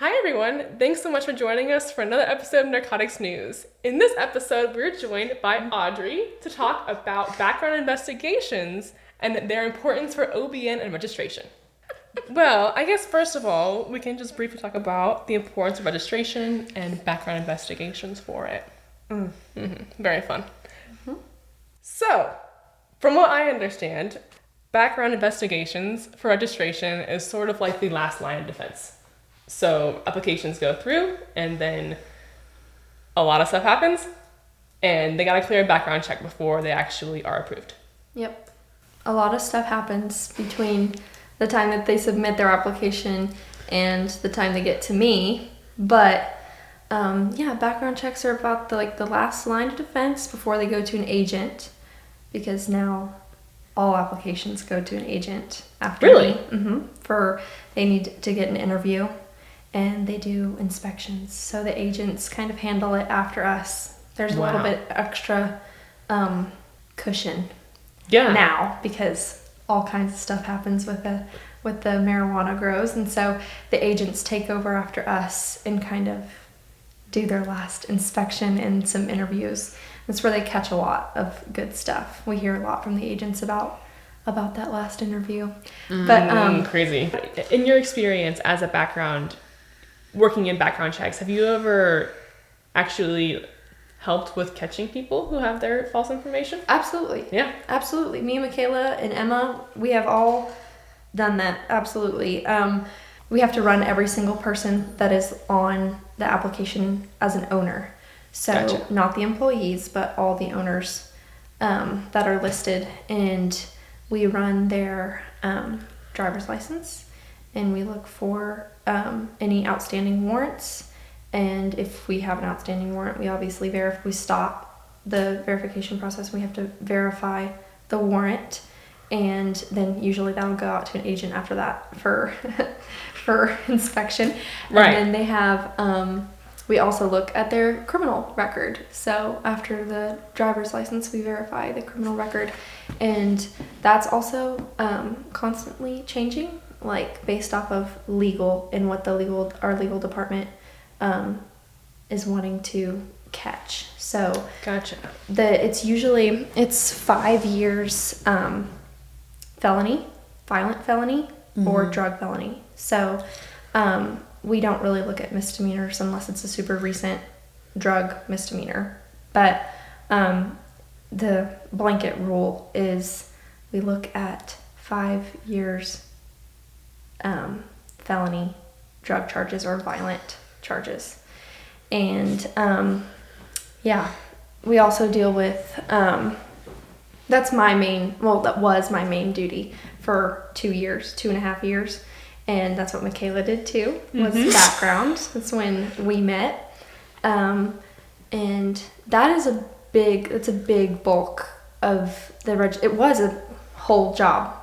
Hi everyone, thanks so much for joining us for another episode of Narcotics News. In this episode, we're joined by Audrey to talk about background investigations and their importance for OBN and registration. Well, I guess first of all, we can just briefly talk about the importance of registration and background investigations for it. Very fun. So, from what I understand, background investigations for registration is sort of like the last line of defense. So applications go through and then a lot of stuff happens and they got to clear a background check before they actually are approved. Yep. A lot of stuff happens between the time that they submit their application and the time they get to me. But background checks are about the last line of defense before they go to an agent, because now all applications go to an agent after Really? They need to get an interview. And they do inspections. So the agents kind of handle it after us. There's a little bit extra cushion now, because all kinds of stuff happens with the marijuana grows. And so the agents take over after us and kind of do their last inspection and some interviews. That's where they catch a lot of good stuff. We hear a lot from the agents about that last interview. Crazy. In your experience as a working in background checks, have you ever actually helped with catching people who have their false information? Absolutely. Yeah. Absolutely. Me, Makayla, and Emma, we have all done that. Absolutely. We have to run every single person that is on the application as an owner. So Gotcha. Not the employees, but all the owners that are listed. And we run their driver's license, and we look for any outstanding warrants. And if we have an outstanding warrant, we obviously we stop the verification process. We have to verify the warrant, and then usually that'll go out to an agent after that for for inspection. Right. And then they have we also look at their criminal record. So after the driver's license, we verify the criminal record, and that's also constantly changing, based off of legal and what our legal department is wanting to catch. So Gotcha. It's 5 years felony, violent felony, or drug felony. So we don't really look at misdemeanors unless it's a super recent drug misdemeanor. But the blanket rule is we look at 5 years felony drug charges or violent charges. And we also deal with that was my main duty for 2.5 years, and that's what Makayla did too, was background. That's when we met, and that is a big bulk of it was a whole job.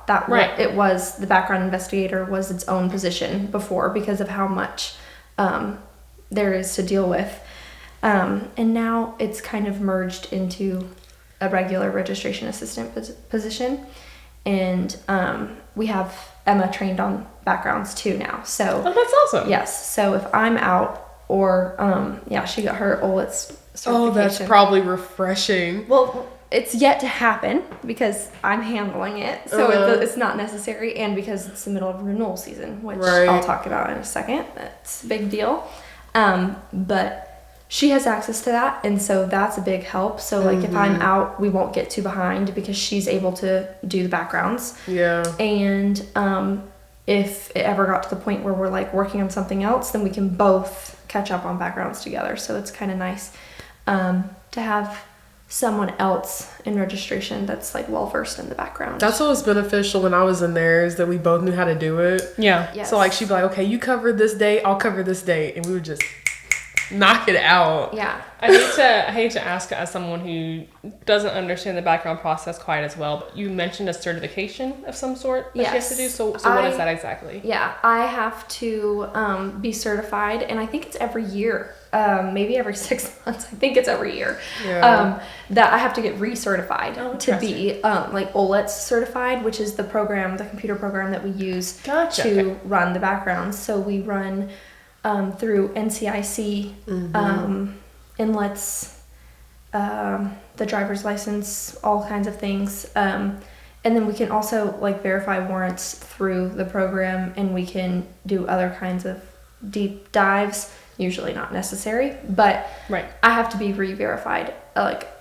It was, the background investigator was its own position before, because of how much there is to deal with, and now it's kind of merged into a regular registration assistant position. And we have Emma trained on backgrounds too now. So that's awesome. Yes. So if I'm out, or she got her OLITS certification. Oh, that's probably refreshing. Well, it's yet to happen because I'm handling it, so it's not necessary, and because it's the middle of renewal season, which I'll talk about in a second. That's a big deal. But she has access to that, and so that's a big help. So if I'm out, we won't get too behind because she's able to do the backgrounds. Yeah. And if it ever got to the point where we're working on something else, then we can both catch up on backgrounds together. So it's kind of nice to have someone else in registration that's well versed in the background. That's what was beneficial when I was in there, is that we both knew how to do it. Yeah. Yes. So she'd be like, okay, you cover this date, I'll cover this date, and we would just knock it out. Yeah. I hate to ask as someone who doesn't understand the background process quite as well, but you mentioned a certification of some sort that she has to do. So what is that exactly? Yeah, I have to be certified, and I think it's every year. Maybe every 6 months. I think it's every year. Yeah. That I have to get recertified to be OLITS certified, which is the computer program that we use to run the backgrounds. So we run through NCIC, inlets, the driver's license, all kinds of things. And then we can also like verify warrants through the program, and we can do other kinds of deep dives. Usually not necessary, but Right. I have to be re-verified,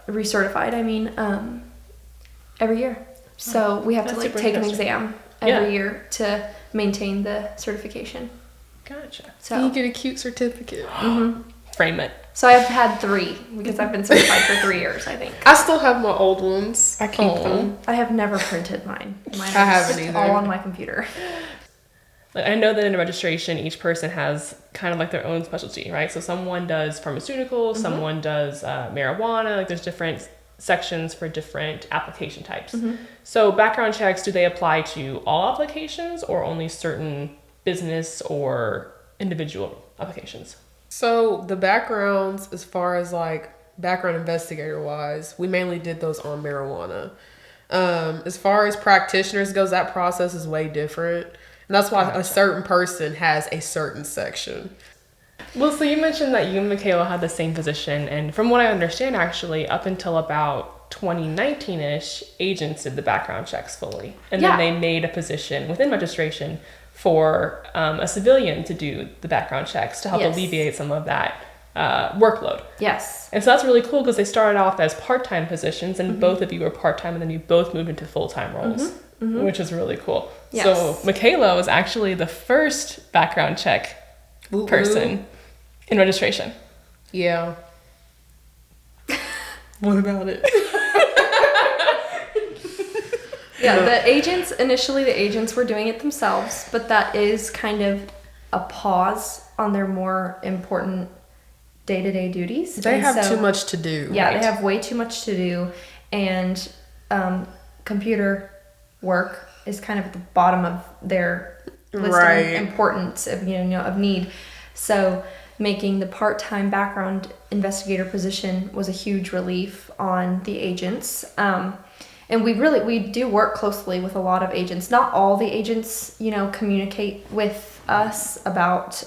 recertified. I mean, every year. So we have to That's like super take an interesting. exam Yeah. every year to maintain the certification. Gotcha. So You get a cute certificate. Frame it. So I've had 3 because I've been certified for 3 years, I think. I still have my old ones. I keep them. I have never printed mine. Mine I haven't is either. all on my computer. Like, I know that in registration, each person has kind of like their own specialty, right? So someone does pharmaceuticals, someone does marijuana. Like there's different sections for different application types. So background checks, do they apply to all applications or only certain business or individual applications? So the backgrounds, as far as like background investigator wise, we mainly did those on marijuana. As far as practitioners goes, that process is way different. And that's why a certain person has a certain section. Well, so you mentioned that you and Makayla had the same position, and from what I understand, actually, up until about 2019-ish, agents did the background checks fully, and Yeah. then they made a position within registration for a civilian to do the background checks to help Yes. alleviate some of that workload. Yes. And so that's really cool because they started off as part-time positions, and both of you were part-time, and then you both moved into full-time roles, which is really cool. Yes. So Makayla was actually the first background check Woo-woo. person in registration. Yeah. What about it? Yeah, initially the agents were doing it themselves, but that is kind of a pause on their more important day-to-day duties. They And have so- too much to do. Yeah, Right. they have way too much to do, and computer work is kind of at the bottom of their list Right. of importance of of need. So making the part-time background investigator position was a huge relief on the agents. And we do work closely with a lot of agents. Not all the agents, communicate with us about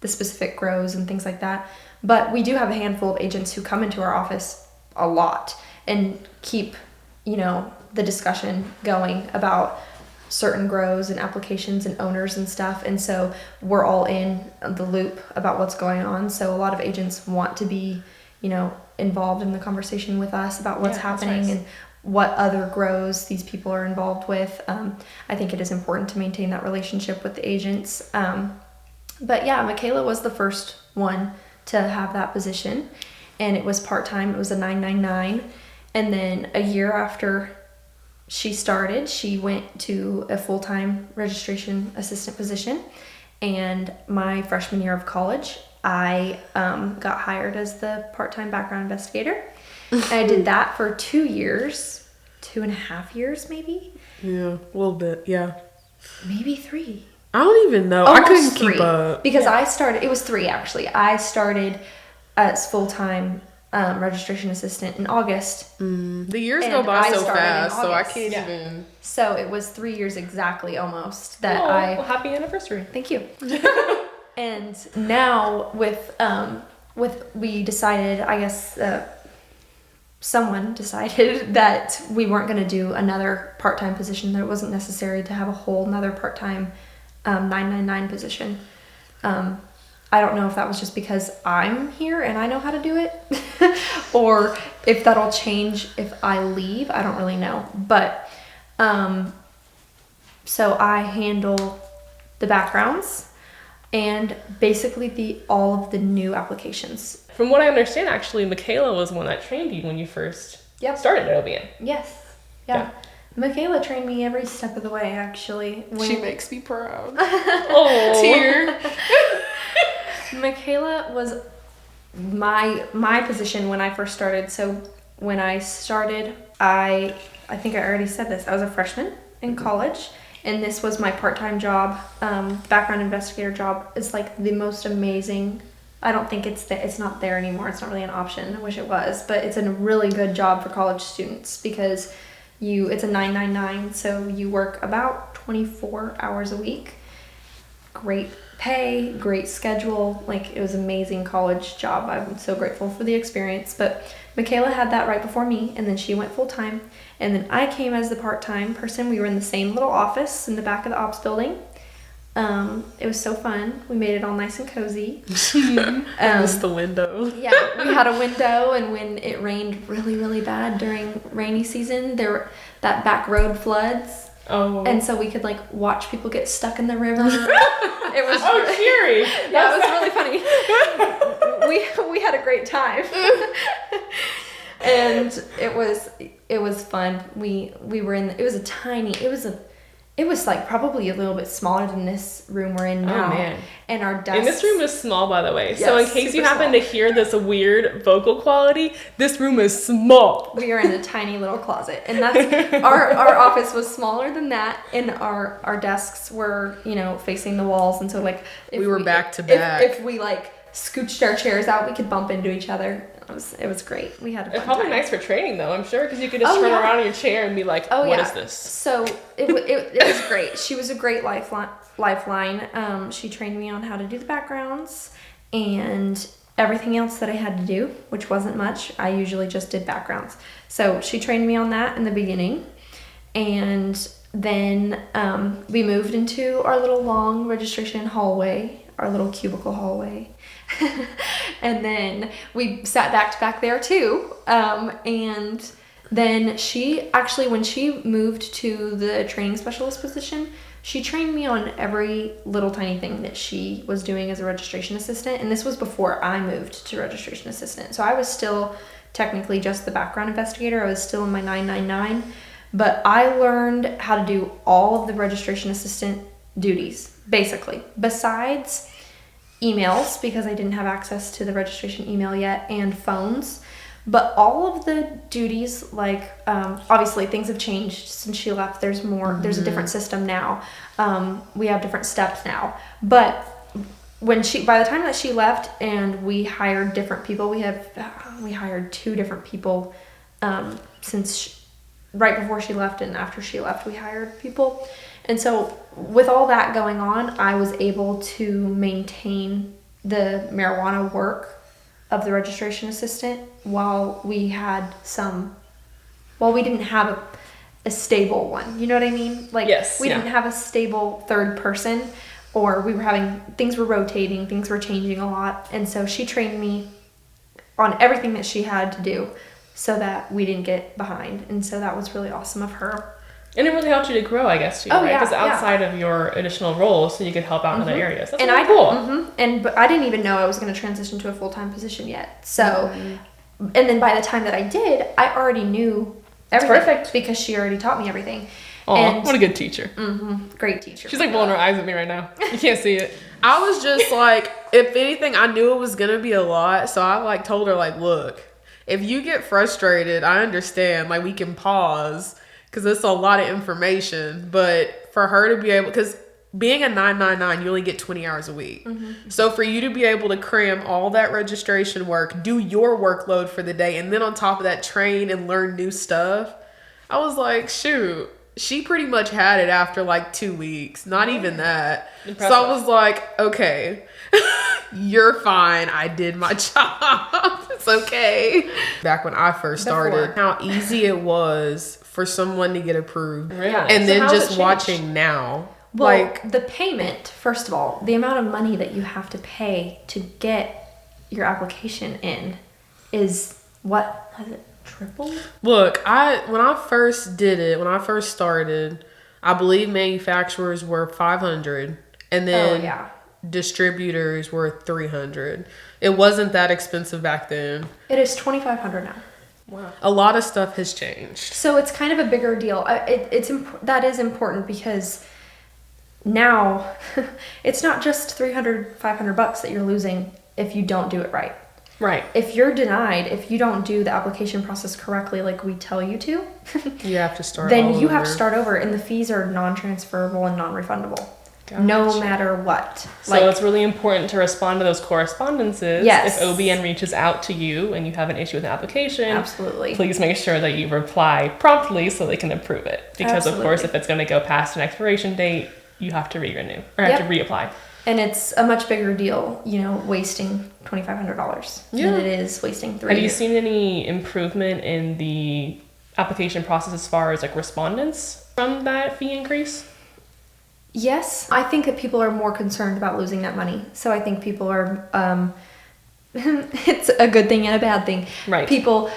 the specific grows and things like that. But we do have a handful of agents who come into our office a lot and keep, the discussion going about certain grows and applications and owners and stuff. And so we're all in the loop about what's going on. So a lot of agents want to be, involved in the conversation with us about what's Yeah, that's happening nice. and what other grows these people are involved with. I think it is important to maintain that relationship with the agents. But yeah, Makayla was the first one to have that position, and it was part-time. It was a 999. And then a year after she started, she went to a full-time registration assistant position. And my freshman year of college, I got hired as the part-time background investigator. And I did that for 2 years, 2.5 years maybe, Yeah, a little bit. Yeah. maybe 3. I don't even know. I Almost couldn't 3, keep up. because I started. It was 3 actually. I started as full-time registration assistant in August. The years And go by I so started in fast, so I August. can't Yeah. even. So it was 3 years exactly almost that Oh, I. well, happy anniversary. Thank you. And now with we decided, I guess someone decided that we weren't going to do another part-time position. That it wasn't necessary to have a whole another part-time 999 position. I don't know if that was just because I'm here and I know how to do it, or if that'll change if I leave. I don't really know. But so I handle the backgrounds and basically all of the new applications. From what I understand, actually, Makayla was one that trained you when you first Yep. started at OBN. Yes. Yeah. Makayla trained me every step of the way, actually. She makes me proud. Oh, Tear. Makayla was my position when I first started. So when I started, I think I already said this. I was a freshman in college, and this was my part-time job. Background investigator job is like the most amazing. I don't think it's not there anymore. It's not really an option. I wish it was, but it's a really good job for college students because it's a 999, so you work about 24 hours a week. great pay, great schedule. Like, it was an amazing college job. I'm so grateful for the experience. But Makayla had that right before me, and then she went full-time. And then I came as the part-time person. We were in the same little office in the back of the ops building. It was so fun. We made it all nice and cozy. Just the window. Yeah, we had a window, and when it rained really, really bad during rainy season, that back road floods. Oh. And so we could like watch people get stuck in the river. It was cheery. Yeah, it was really funny. We had a great time. And it was fun. We were in, it was like probably a little bit smaller than this room we're in now. Oh, man. And our desks. And this room is small, by the way. Yes, so in case you super happen small. to hear this weird vocal quality, this room is small. We are in a tiny little closet, and that's our office was smaller than that, and our desks were, you know, facing the walls, and so like if we were back to back. If we like scooched our chairs out, we could bump into each other. It was great. We had a fun It's probably time. nice for training, though, I'm sure, because you could just turn around in your chair and be like, "What is this?" So it was great. She was a great lifeline. She trained me on how to do the backgrounds and everything else that I had to do, which wasn't much. I usually just did backgrounds. So she trained me on that in the beginning. And then we moved into our little long registration hallway, our little cubicle hallway. And then we sat back to back there too. And then she actually, when she moved to the training specialist position, she trained me on every little tiny thing that she was doing as a registration assistant. And this was before I moved to registration assistant. So I was still technically just the background investigator. I was still in my 999. But I learned how to do all of the registration assistant duties, basically, besides emails, because I didn't have access to the registration email yet, and phones. But all of the duties, like obviously things have changed since she left. There's more, there's a different system now. We have different steps now. But by the time that she left and we hired different people, we hired 2 different people right before she left and after she left, we hired people. And so with all that going on, I was able to maintain the marijuana work of the registration assistant while we didn't have a stable one. You know what I mean? Like, yes, we didn't have a stable third person, or things were rotating, things were changing a lot. And so she trained me on everything that she had to do so that we didn't get behind. And so that was really awesome of her. And it really helped you to grow, I guess, too, right? Yeah, Because outside of your additional roles, so you could help out in other areas. That's really cool. But I didn't even know I was going to transition to a full-time position yet. So, and then by the time that I did, I already knew everything. Perfect. Because she already taught me everything. Oh, what a good teacher. Great teacher. She's like rolling her eyes at me right now. You can't see it. I was just like, if anything, I knew it was going to be a lot. So I like told her, like, look, if you get frustrated, I understand. Like, we can pause because it's a lot of information. But for her to be able, because being a 999, you only get 20 hours a week. So for you to be able to cram all that registration work, do your workload for the day, and then on top of that, train and learn new stuff, I was like, shoot. She pretty much had it after like 2 weeks. Not even that. Impressive. So I was like, okay, you're fine. I did my job. It's okay. Back when I first started, how easy it was for someone to get approved. Really? And then just watching now. Well, like the payment, first of all, the amount of money that you have to pay to get your application in is what? Has it tripled? Look, when I first started, I believe manufacturers were $500 and then distributors were $300. It wasn't that expensive back then. It is $2,500 now. Wow. A lot of stuff has changed. So it's kind of a bigger deal. That is important because now it's not just $300, $500 that you're losing if you don't do it right. Right. If you're denied, if you don't do the application process correctly like we tell you to, you have to start then you have to start over, and the fees are non-transferable and non-refundable. Gotcha. No matter what. So it's really important to respond to those correspondences. Yes. If OBN reaches out to you and you have an issue with an application, absolutely, please make sure that you reply promptly so they can approve it. Because of course, if it's going to go past an expiration date, you have to renew or have to reapply. And it's a much bigger deal, wasting $2,500 than it is wasting 3 years. Have you seen any improvement in the application process as far as like respondents from that fee increase? Yes, I think that people are more concerned about losing that money. So I think people are, it's a good thing and a bad thing. Right. People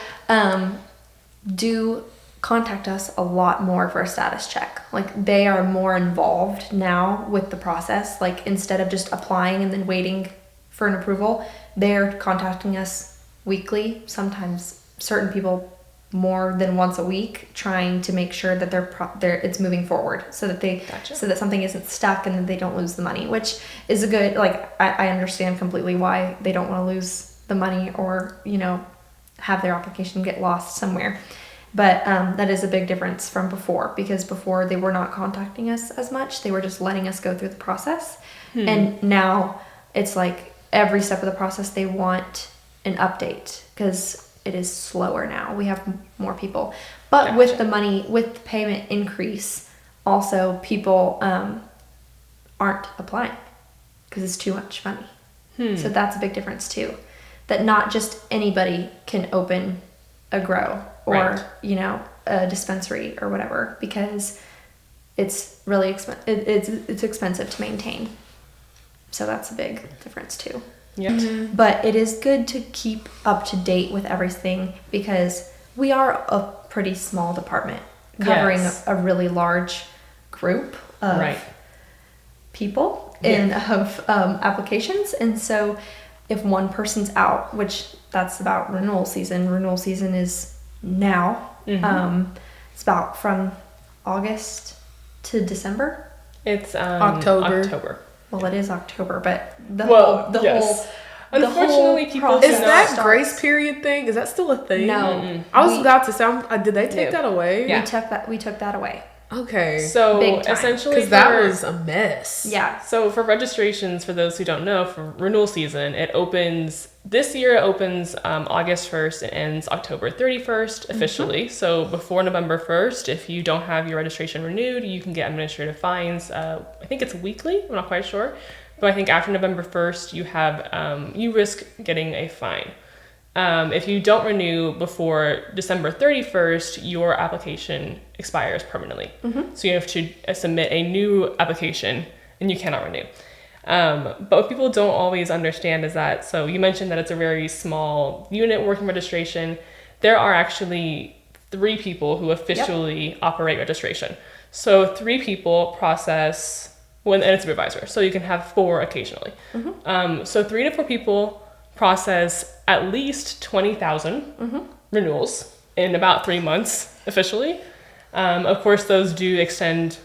do contact us a lot more for a status check. Like, they are more involved now with the process. Like, instead of just applying and then waiting for an approval, they're contacting us weekly, sometimes certain people more than once a week, trying to make sure that it's moving forward, so that something isn't stuck and that they don't lose the money, which is a good, like, I understand completely why they don't want to lose the money or have their application get lost somewhere. But that is a big difference from before, because before they were not contacting us as much. They were just letting us go through the process. And now it's like every step of the process they want an update, because it is slower now. We have more people. But with the payment increase, also people aren't applying because it's too much money. So that's a big difference too. That not just anybody can open a grow or a dispensary or whatever, because it's really it's expensive to maintain. So that's a big difference too. Yeah. But it is good to keep up to date with everything, because we are a pretty small department covering a really large group of people and of applications. And so if one person's out, which that's about renewal season is now. It's about from August to December. It's October. Well, it is October, but unfortunately, people is that grace period thing? Is that still a thing? No, I was about to say, did they take that away? Yeah. We took that away. Okay. So essentially, because that was a mess. Yeah. So for registrations, for those who don't know, for renewal season, it opens this year. It opens August 1st and ends October 31st officially. So before November 1st, if you don't have your registration renewed, you can get administrative fines. I think it's weekly. I'm not quite sure, but I think after November 1st, you risk getting a fine. If you don't renew before December 31st, your application expires permanently. So you have to submit a new application and you cannot renew. But what people don't always understand is that, so you mentioned that it's a very small unit working registration. There are actually 3 people who officially operate registration. So 3 people process, and it's a supervisor. So you can have 4 occasionally. So 3 to 4 people process at least 20,000 renewals in about 3 months officially. Of course, those do extend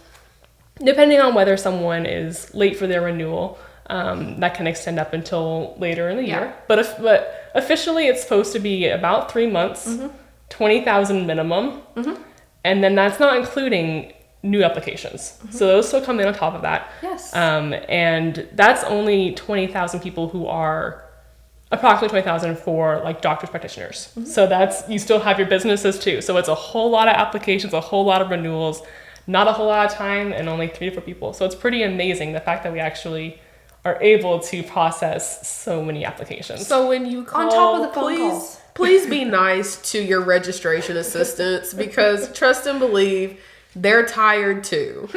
depending on whether someone is late for their renewal. That can extend up until later in the year. But officially, it's supposed to be about 3 months, 20,000 minimum, and then that's not including new applications. So those still come in on top of that. Yes. And that's only 20,000 people who are approximately 20,000 for like doctors, practitioners. So you still have your businesses too. So it's a whole lot of applications, a whole lot of renewals, not a whole lot of time, and only 3 to 4 people. So it's pretty amazing the fact that we actually are able to process so many applications. So when you call, on top of the phone calls, please be nice to your registration assistants, because trust and believe, they're tired too.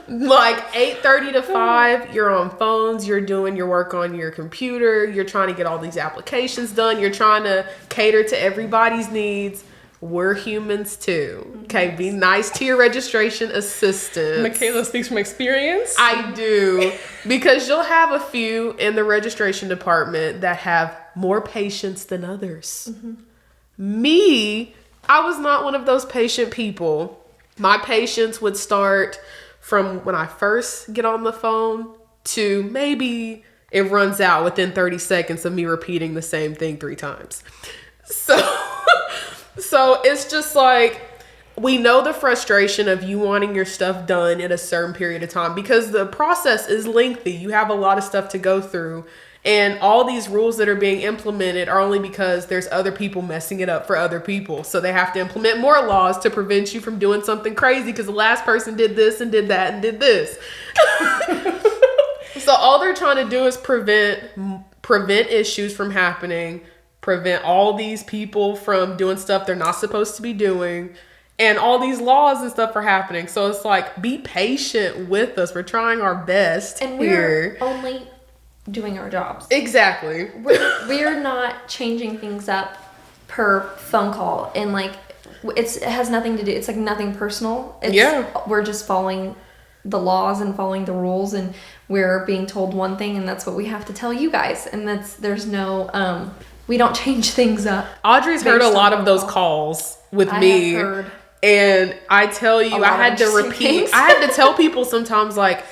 Like 8:30 to 5, you're on phones, you're doing your work on your computer, you're trying to get all these applications done, you're trying to cater to everybody's needs. We're humans too. Okay, be nice to your registration assistant. Makayla speaks from experience. I do, because you'll have a few in the registration department that have more patience than others. Me, I was not one of those patient people. My patience would start from when I first get on the phone to maybe it runs out within 30 seconds of me repeating the same thing 3 times. So it's just like, we know the frustration of you wanting your stuff done in a certain period of time, because the process is lengthy. You have a lot of stuff to go through, And all these rules that are being implemented are only because there's other people messing it up for other people. So they have to implement more laws to prevent you from doing something crazy because the last person did this and did that and did this. So all they're trying to do is prevent issues from happening, prevent all these people from doing stuff they're not supposed to be doing, and all these laws and stuff are happening. So it's like, be patient with us. We're trying our best and here. we're only doing our jobs. Exactly. We're not changing things up per phone call, and like it has nothing to do. It's like nothing personal. We're just following the laws and following the rules, and we're being told one thing, and that's what we have to tell you guys. And there's no we don't change things up. Audrey's heard a lot of those calls with me. I have heard. And I tell you, I had to repeat. I had to tell people sometimes, like,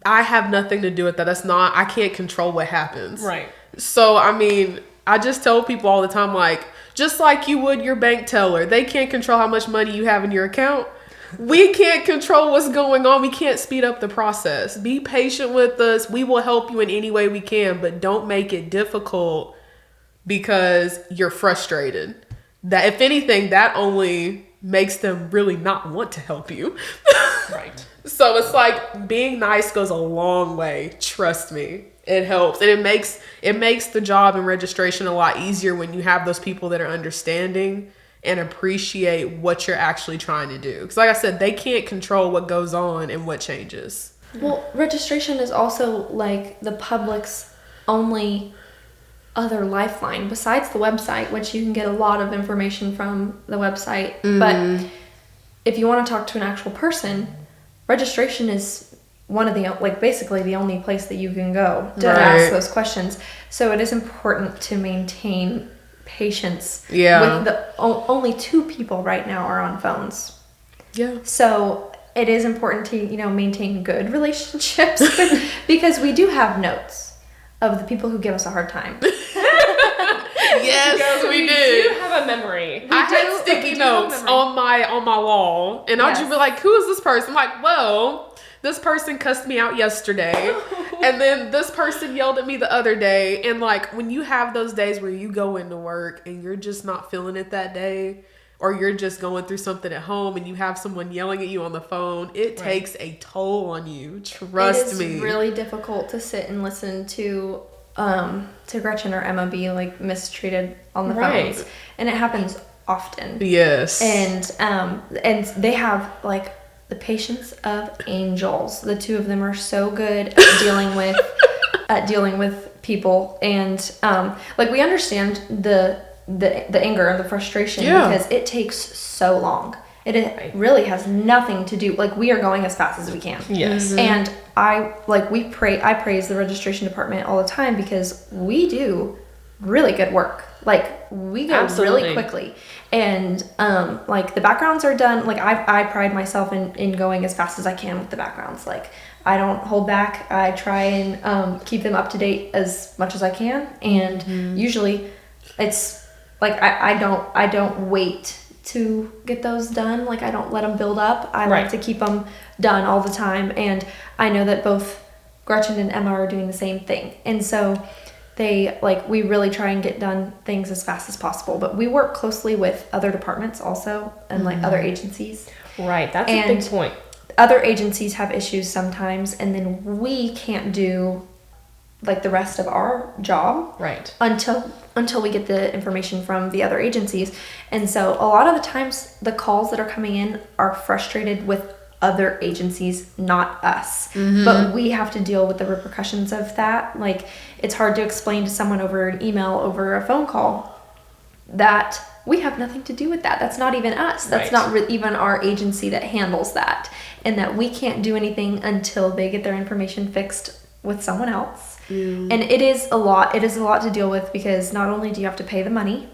I have nothing to do with that. I can't control what happens. Right. So, I mean, I just tell people all the time, like, just like you would your bank teller, they can't control how much money you have in your account. We can't control what's going on. We can't speed up the process. Be patient with us. We will help you in any way we can, but don't make it difficult because you're frustrated. That, if anything, that only makes them really not want to help you. Right. So it's like, being nice goes a long way. Trust me. It helps. And it makes the job and registration a lot easier when you have those people that are understanding and appreciate what you're actually trying to do. Because like I said, they can't control what goes on and what changes. Well, registration is also like the public's only other lifeline besides the website, which you can get a lot of information from the website. But if you want to talk to an actual person, registration is one of the, like, basically the only place that you can go to ask those questions. So it is important to maintain patience. Yeah. With the only 2 people right now are on phones. Yeah. So it is important to, maintain good relationships because we do have notes of the people who give us a hard time. Yes, we do. do have a memory. I had sticky notes on my wall, and I'd just be like, "Who is this person?" I'm like, well, this person cussed me out yesterday, and then this person yelled at me the other day. And like, when you have those days where you go into work and you're just not feeling it that day, or you're just going through something at home and you have someone yelling at you on the phone, it takes a toll on you. Trust me. It is really difficult to sit and listen to Gretchen or Emma be like mistreated on the phones, and it happens often. Yes. And they have like the patience of angels. The 2 of them are so good at dealing with people, and like, we understand the anger and the frustration because it takes so long. It really has nothing to do, like, we are going as fast as we can. Yes. And I praise the registration department all the time because we do really good work. Like, we go really quickly. And like, the backgrounds are done. Like, I pride myself in going as fast as I can with the backgrounds. Like, I don't hold back. I try and keep them up to date as much as I can. And usually it's like, I don't wait to get those done. Like, I don't let them build up. I like to keep them done all the time. And I know that both Gretchen and Emma are doing the same thing. And so we really try and get done things as fast as possible. But we work closely with other departments also, and like other agencies. Right. That's a big point. Other agencies have issues sometimes, and then we can't do like the rest of our job until we get the information from the other agencies. And so a lot of the times the calls that are coming in are frustrated with other agencies, not us. But we have to deal with the repercussions of that. Like, it's hard to explain to someone over an email, over a phone call, that we have nothing to do with that. That's not even us. That's not even our agency that handles that. And that we can't do anything until they get their information fixed with someone else. And it is a lot to deal with, because not only do you have to pay the money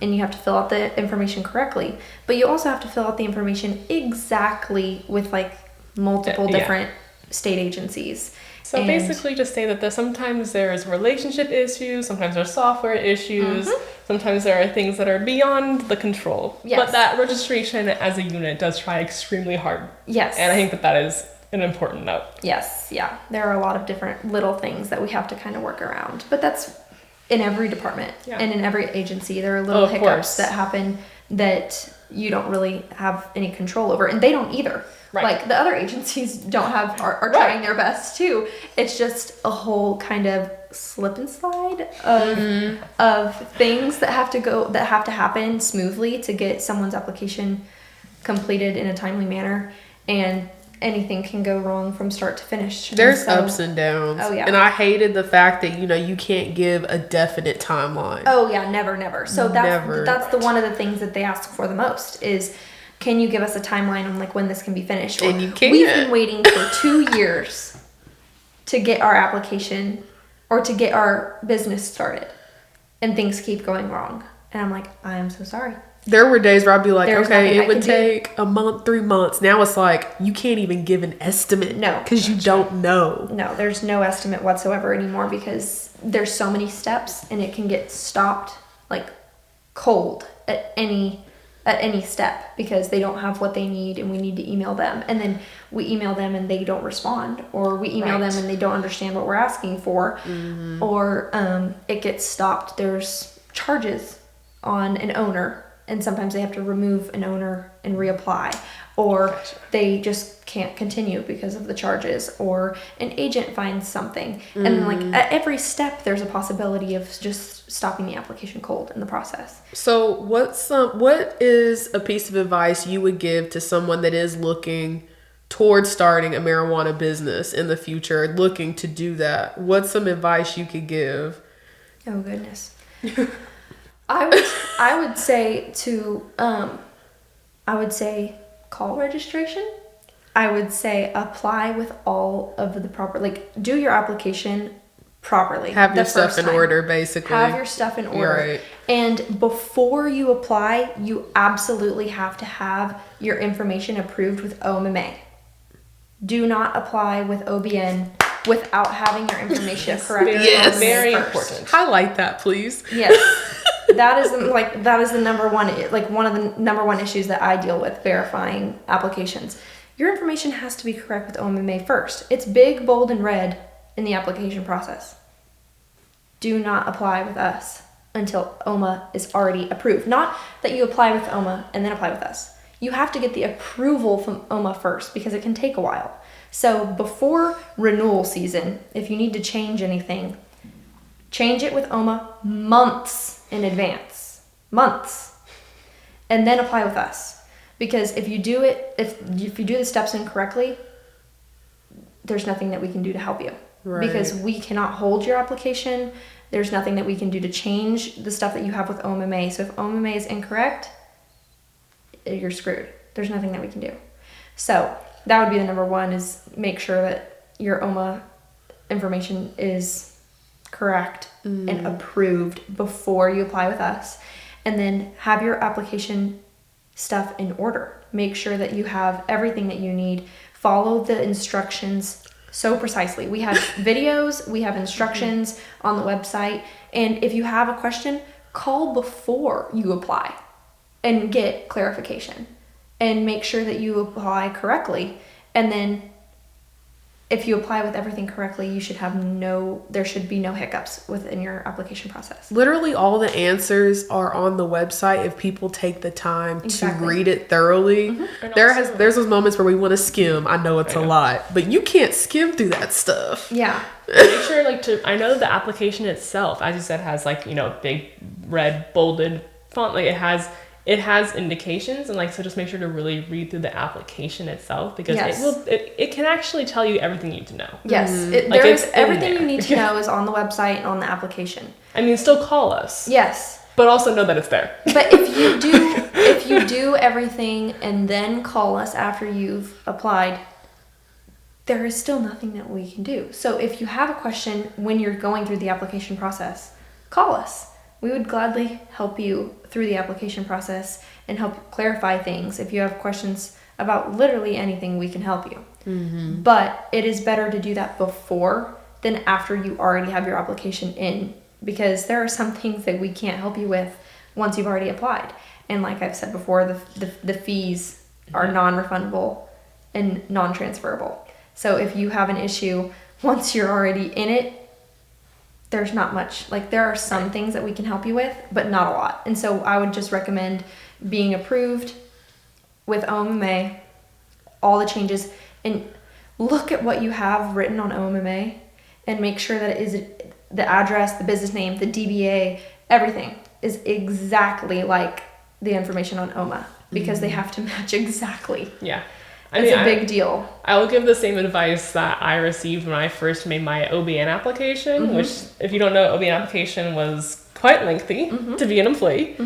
and you have to fill out the information correctly, but you also have to fill out the information exactly with like multiple different state agencies. So basically, just say that sometimes there's relationship issues, sometimes there's software issues, sometimes there are things that are beyond the control. Yes. But that registration as a unit does try extremely hard. Yes. And I think that is an important note. Yes, yeah. There are a lot of different little things that we have to kind of work around. But that's in every department and in every agency. There are little hiccups that happen that you don't really have any control over. And they don't either. Right. Like the other agencies don't have, are trying their best too. It's just a whole kind of slip and slide of things that have to happen smoothly to get someone's application completed in a timely manner. And anything can go wrong from start to finish. There's ups and downs. Oh, yeah. And I hated the fact that, you can't give a definite timeline. Oh, yeah, never. So that's the one of the things that they ask for the most is, can you give us a timeline on like when this can be finished? Or, and you can't. We've been waiting for 2 years to get our application or to get our business started, and things keep going wrong. And I'm like, I am so sorry. There were days where I'd be like, okay, it would take a month, 3 months. Now it's like, you can't even give an estimate. No. Because you don't know. No, there's no estimate whatsoever anymore because there's so many steps and it can get stopped like cold at any step because they don't have what they need and we need to email them. And then we email them and they don't respond, or we email them and they don't understand what we're asking for, or it gets stopped. There's charges on an owner. And sometimes they have to remove an owner and reapply, or they just can't continue because of the charges, or an agent finds something. And like at every step, there's a possibility of just stopping the application cold in the process. So what is a piece of advice you would give to someone that is looking towards starting a marijuana business in the future, looking to do that? What's some advice you could give? Oh, goodness. I would say call registration. I would say apply with all of the proper, do your application properly. Have your stuff in order, basically. Have your stuff in order. Right. And before you apply, you absolutely have to have your information approved with OMMA. Do not apply with OBN without having your information correct. Yes, very important. Highlight that, please. Yes. That is the number one, one of the number one issues that I deal with verifying applications. Your information has to be correct with OMMA first. It's big, bold, and red in the application process. Do not apply with us until OMA is already approved. Not that you apply with OMA and then apply with us. You have to get the approval from OMA first because it can take a while. So before renewal season, if you need to change anything, change it with OMA months in advance. Months. And then apply with us. Because if you do the steps incorrectly, there's nothing that we can do to help you. Right. Because we cannot hold your application. There's nothing that we can do to change the stuff that you have with OMMA. So if OMMA is incorrect, you're screwed. There's nothing that we can do. So that would be the number one, is make sure that your OMA information is correct and approved before you apply with us. And then have your application stuff in order. Make sure that you have everything that you need. Follow the instructions so precisely. We have videos, we have instructions on the website. And if you have a question, call before you apply and get clarification. And make sure that you apply correctly. And then if you apply with everything correctly, there should be no hiccups within your application process. Literally all the answers are on the website if people take the time to read it thoroughly. There's those moments where we want to skim. I know it's a lot, but you can't skim through that stuff. Yeah. Make sure I know the application itself, as you said, has big red bolded font. It has indications, and so just make sure to really read through the application itself, because it can actually tell you everything you need to know. Yes, everything you need to know is on the website and on the application. I mean, still call us. Yes. But also know that it's there. But if you do everything and then call us after you've applied, there is still nothing that we can do. So if you have a question when you're going through the application process, call us. We would gladly help you through the application process and help clarify things. If you have questions about literally anything, we can help you. Mm-hmm. But it is better to do that before than after you already have your application in, because there are some things that we can't help you with once you've already applied. And like I've said before, the fees are non-refundable and non-transferable. So if you have an issue, once you're already in it, there's not much. Like, there are some things that we can help you with, but not a lot. And so I would just recommend being approved with OMMA, all the changes, and look at what you have written on OMMA and make sure that it is the address, the business name, the DBA, everything is exactly like the information on OMA, because they have to match exactly. Yeah. It's a big deal. I will give the same advice that I received when I first made my OBN application, which, if you don't know, OBN application was quite lengthy to be an employee.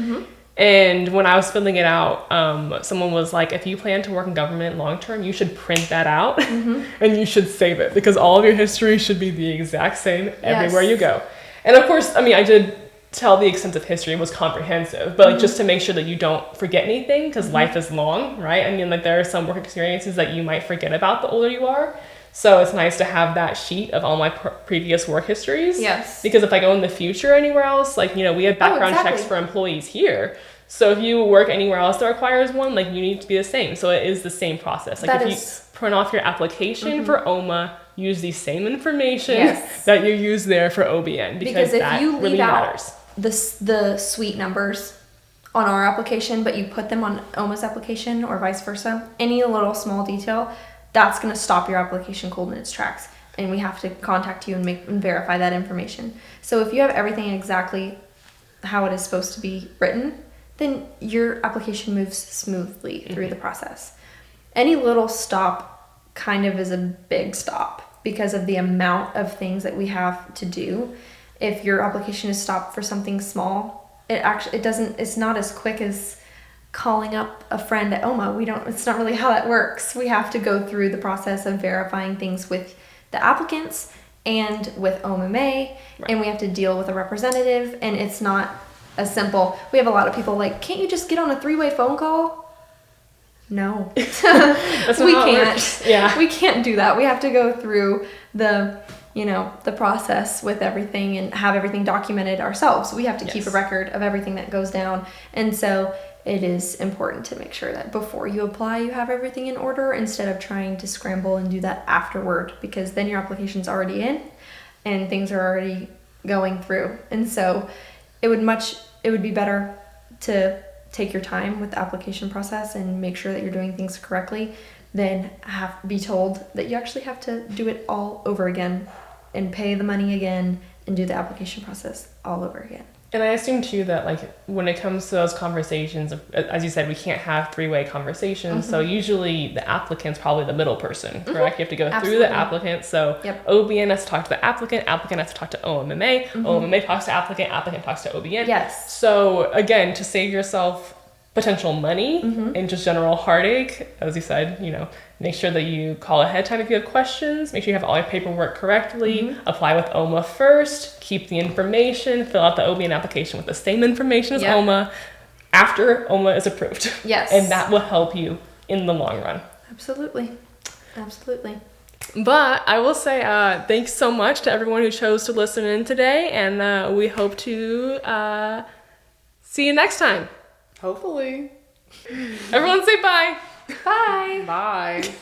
And when I was filling it out, someone was like, if you plan to work in government long term, you should print that out and you should save it, because all of your history should be the exact same everywhere you go. And of course, I mean, I did tell the extent of history was comprehensive, but like just to make sure that you don't forget anything, because life is long, right? I mean, like there are some work experiences that you might forget about the older you are. So it's nice to have that sheet of all my previous work histories. Yes. Because if I go in the future anywhere else, like, you know, we have background checks for employees here. So if you work anywhere else that requires one, like, you need to be the same. So it is the same process. Like, if you print off your application for OMA, use the same information that you use there for OBN, because if that you really leave matters. out the suite numbers on our application, but you put them on OMA's application or vice versa, any little small detail, that's going to stop your application cold in its tracks, and we have to contact you and verify that information. So if you have everything exactly how it is supposed to be written, then your application moves smoothly through the process. Any little stop kind of is a big stop because of the amount of things that we have to do. If your application is stopped for something small, it's not as quick as calling up a friend at OMA. It's not really how that works. We have to go through the process of verifying things with the applicants and with OMMA, and we have to deal with a representative, and it's not as simple. We have a lot of people like, can't you just get on a 3-way phone call? No. That's we not how it can't. works. Yeah. We can't do that. We have to go through the process with everything and have everything documented ourselves. We have to keep a record of everything that goes down. And so it is important to make sure that before you apply, you have everything in order instead of trying to scramble and do that afterward, because then your application's already in and things are already going through. And so it would be better to take your time with the application process and make sure that you're doing things correctly than be told that you actually have to do it all over again and pay the money again and do the application process all over again. And I assume too that, like, when it comes to those conversations, as you said, we can't have 3-way conversations. So usually the applicant's probably the middle person, correct? You have to go through the applicant. So OBN has to talk to the applicant has to talk to OMMA, OMMA talks to applicant talks to OBN. Yes. So again, to save yourself potential money and just general heartache, as you said, you know, make sure that you call ahead of time if you have questions, make sure you have all your paperwork correctly, apply with OMA first, keep the information, fill out the OBN application with the same information as OMA after OMA is approved. Yes. And that will help you in the long run. Absolutely. But I will say thanks so much to everyone who chose to listen in today, and we hope to see you next time. Hopefully. Everyone say bye. Bye. Bye.